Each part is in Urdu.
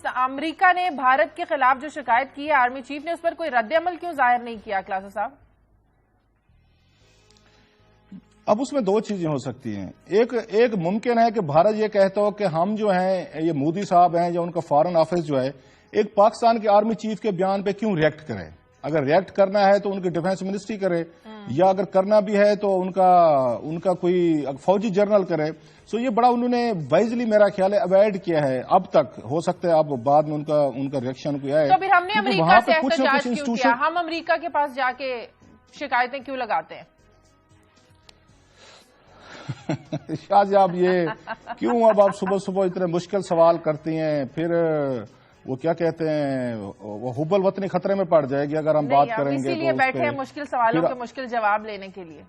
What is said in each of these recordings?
امریکہ نے بھارت کے خلاف جو شکایت کی ہے آرمی چیف نے، اس پر کوئی رد عمل کیوں ظاہر نہیں کیا کلاسا صاحب؟ اب اس میں دو چیزیں ہو سکتی ہیں. ایک ممکن ہے کہ بھارت یہ کہتا ہو کہ ہم جو ہیں یہ مودی صاحب ہیں یا ان کا فارن آفس جو ہے ایک پاکستان کے آرمی چیف کے بیان پہ کیوں ریئیکٹ کرے. اگر ریئیکٹ کرنا ہے تو ان کی ڈیفنس منسٹری کرے، یا اگر کرنا بھی ہے تو ان کا کوئی فوجی جرنل کرے. سو یہ بڑا انہوں نے وائزلی میرا خیال ہے اوائڈ کیا ہے اب تک. ہو سکتا ہے اب بعد میں ان کا ریئیکشن کوئی آئے. تو پھر ہم نے امریکہ سے احتجاج کیوں کیا؟ ہم امریکہ کے پاس جا کے شکایتیں کیوں لگاتے ہیں؟ شاہ جی آپ یہ کیوں اب آپ صبح صبح اتنے مشکل سوال کرتی ہیں؟ پھر وہ کیا کہتے ہیں وہ حب الوطنی خطرے میں پڑ جائے گی اگر ہم بات کریں گے. اسی لیے بیٹھے ہیں مشکل سوالوں کے مشکل جواب لینے کے لیے.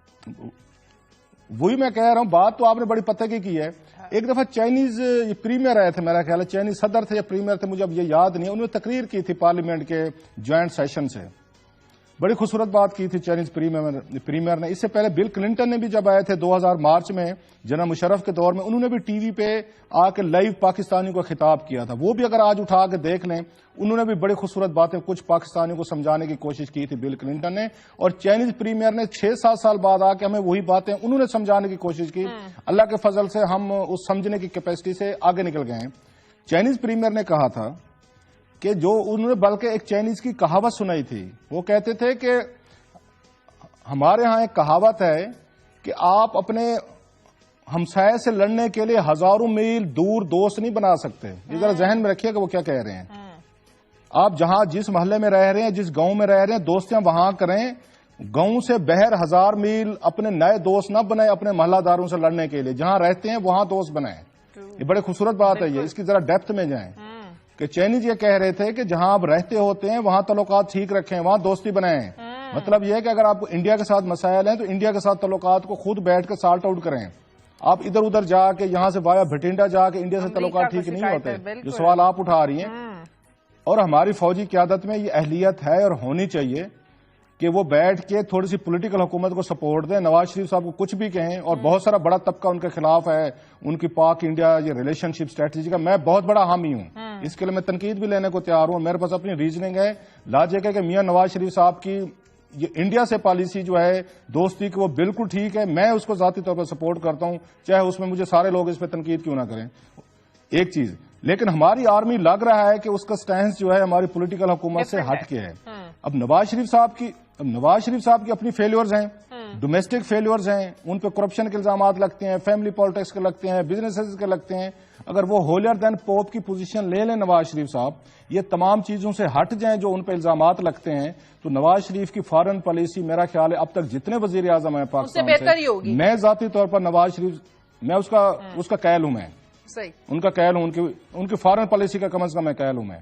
وہی میں کہہ رہا ہوں، بات تو آپ نے بڑی پتہ کی ہے. ایک دفعہ چائنیز پریمیئر آئے تھے، میرا خیال ہے چائنیز صدر تھے یا پریمیئر تھے، مجھے اب یہ یاد نہیں. انہوں نے تقریر کی تھی پارلیمنٹ کے جوائنٹ سیشن سے، بڑی خوبصورت بات کی تھی چائنیز پریمیئر نے. اس سے پہلے بل کلنٹن نے بھی جب آئے تھے 2000 مارچ میں جناب مشرف کے دور میں، انہوں نے بھی ٹی وی پہ آ کے لائیو پاکستانیوں کو خطاب کیا تھا. وہ بھی اگر آج اٹھا کے دیکھ لیں، انہوں نے بھی بڑی خوبصورت باتیں کچھ پاکستانیوں کو سمجھانے کی کوشش کی تھی بل کلنٹن نے. اور چائنیز پریمیئر نے 6-7 سال بعد آ کے ہمیں وہی باتیں انہوں نے سمجھانے کی کوشش کی. اللہ کے فضل سے ہم اس سمجھنے کی کیپیسٹی سے آگے نکل گئے ہیں. چائنیز پریمیئر نے کہا تھا کہ جو انہوں نے بلکہ ایک چائنیز کی کہاوت سنائی تھی. وہ کہتے تھے کہ ہمارے ہاں ایک کہاوت ہے کہ آپ اپنے ہمسائے سے لڑنے کے لیے ہزاروں میل دور دوست نہیں بنا سکتے. یہ ذرا ذہن میں رکھیے کہ وہ کیا کہہ رہے ہیں. آپ جہاں جس محلے میں رہ رہے ہیں، جس گاؤں میں رہ رہے ہیں، دوستیاں وہاں کریں. گاؤں سے بہر 1000 میل اپنے نئے دوست نہ بنائیں اپنے محلہ داروں سے لڑنے کے لیے. جہاں رہتے ہیں وہاں دوست بنائیں. یہ بڑی خوبصورت بات ہے. یہ اس کی ذرا ڈیپتھ میں جائیں کہ چائنیز یہ کہہ رہے تھے کہ جہاں آپ رہتے ہوتے ہیں وہاں تعلقات ٹھیک رکھیں، وہاں دوستی بنائیں. مطلب یہ ہے کہ اگر آپ کو انڈیا کے ساتھ مسائل ہیں تو انڈیا کے ساتھ تعلقات کو خود بیٹھ کے سارٹ آؤٹ کریں. آپ ادھر ادھر جا کے یہاں سے وایا بھٹینڈا جا کے انڈیا سے تعلقات ٹھیک نہیں ہوتے، جو سوال آپ اٹھا رہی ہیں. اور ہماری فوجی قیادت میں یہ اہلیت ہے اور ہونی چاہیے کہ وہ بیٹھ کے تھوڑی سی پولیٹیکل حکومت کو سپورٹ دیں. نواز شریف صاحب کو کچھ بھی کہیں، اور بہت سارا بڑا طبقہ ان کے خلاف ہے، ان کی پاک انڈیا یہ ریلیشن شپ اسٹریٹجی کا میں بہت بڑا حامی ہوں. اس کے لیے میں تنقید بھی لینے کو تیار ہوں. میرے پاس اپنی ریزننگ ہے. لاجک ہے کہ میاں نواز شریف صاحب کی یہ انڈیا سے پالیسی جو ہے دوستی کی وہ بالکل ٹھیک ہے. میں اس کو ذاتی طور پر سپورٹ کرتا ہوں، چاہے اس میں مجھے سارے لوگ اس پہ تنقید کیوں نہ کریں. ایک چیز لیکن ہماری آرمی لگ رہا ہے کہ اس کا سٹینس جو ہے ہماری پولیٹیکل حکومت سے ہٹ کے ہے. اب نواز شریف صاحب کی اپنی فیلیورز ہیں، ڈومیسٹک فیلیورز ہیں. ان پہ کرپشن کے الزامات لگتے ہیں، فیملی پالیٹکس کے لگتے ہیں، بزنسز کے لگتے ہیں. اگر وہ ہولیر دین پوپ کی پوزیشن لے لیں نواز شریف صاحب، یہ تمام چیزوں سے ہٹ جائیں جو ان پہ الزامات لگتے ہیں، تو نواز شریف کی فارن پالیسی میرا خیال ہے اب تک جتنے وزیر اعظم ہیں پاکستان سے، میں ذاتی طور پر نواز شریف میں اس کا قائل ہوں. میں ان کا قائل ہوں، ان کی فارن پالیسی کا کم از کم میں قائل ہوں. میں